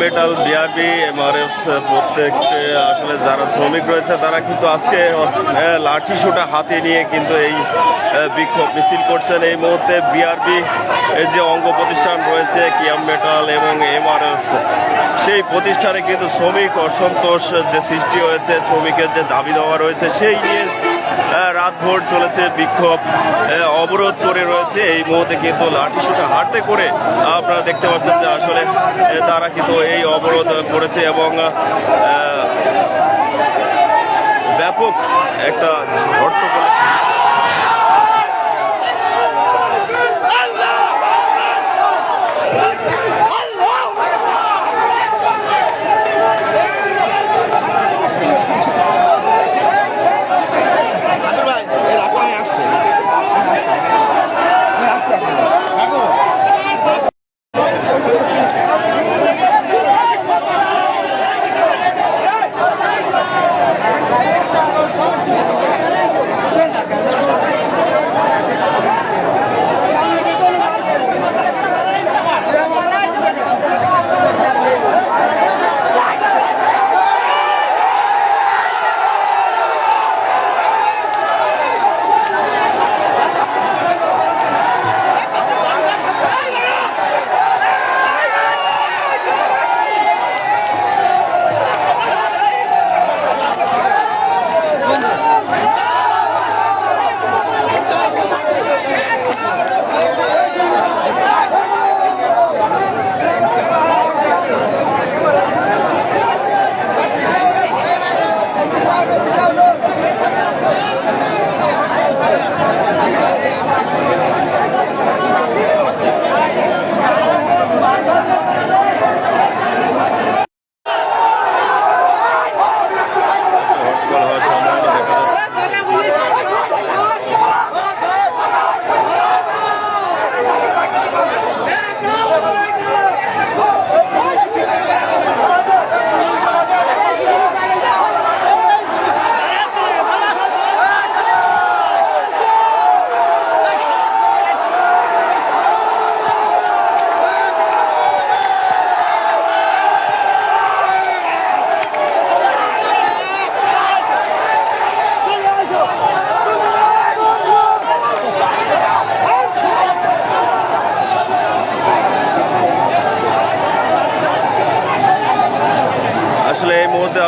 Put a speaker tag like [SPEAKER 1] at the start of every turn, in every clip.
[SPEAKER 1] Metal, BRB, Mrs প্রত্যেককে আসলে যারা শ্রমিক রয়েছে তারা কিন্তু আজকে লাঠি সোঁটা হাতে নিয়ে কিন্তু এই বিক্ষোভ মিছিল করছেন। এই মুহূর্তে বিআরবি এর যে অঙ্গ প্রতিষ্ঠান রয়েছে কিয়াম মেটাল এবং এমআরএস, সেই প্রতিষ্ঠানে কিন্তু শ্রমিক অসন্তোষ যে সৃষ্টি হয়েছে, শ্রমিকের যে দাবি দেওয়া রয়েছে সেই নিয়ে রাতভর চলেছে বিক্ষোভ, অবরোধ করে রয়েছে। এই মুহূর্তে কিন্তু লাঠি সোঁটা হাতে করে আপনারা দেখতে পাচ্ছেন যে আসলে তারা কিন্তু এই অবরোধ করেছে এবং ব্যাপক একটা হট্টগোল।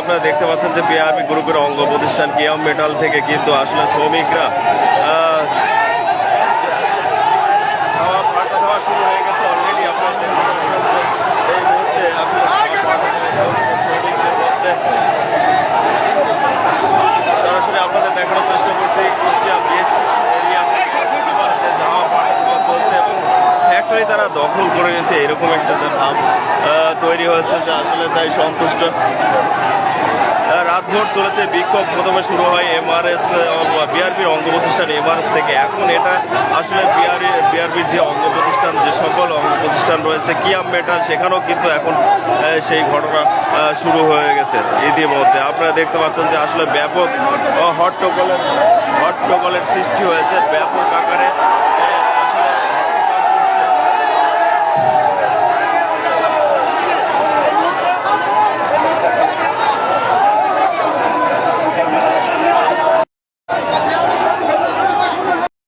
[SPEAKER 1] আপনারা দেখতে পাচ্ছেন যে বিআরবি গ্রুপের অঙ্গ প্রতিষ্ঠান কিয়াম মেটাল থেকে কিন্তু আসলে শ্রমিকরা পাল্টা দেওয়া শুরু হয়ে গেছে অলরেডি। আপনারা দেখতে পাচ্ছেন এই মুহূর্তে আসলে শ্রমিকদের মধ্যে সরাসরি আপনাদের দেখানোর চেষ্টা করছি কুষ্টিয়া বিএসসি এরিয়া থেকে যাওয়া পাড়া চলছে এবং ফ্যাক্টরি তারা দখল করে নিয়েছে, এরকম একটা ভাব তৈরি হচ্ছে যে আসলে তাই সন্তুষ্ট। রাতভর চলেছে বিক্ষোভ। প্রথমে শুরু হয় এমআরএস বিআরবির অঙ্গ প্রতিষ্ঠান এমআরএস থেকে। এখন এটা আসলে বিআরবির যে অঙ্গ প্রতিষ্ঠান, যে সকল অঙ্গ প্রতিষ্ঠান রয়েছে কিয়াম মেটাল, সেখানেও কিন্তু এখন সেই ঘটনা শুরু হয়ে গেছে ইতিমধ্যে। আপনারা দেখতে পাচ্ছেন যে আসলে ব্যাপক হট্টগোলের সৃষ্টি হয়েছে ব্যাপক আকারে।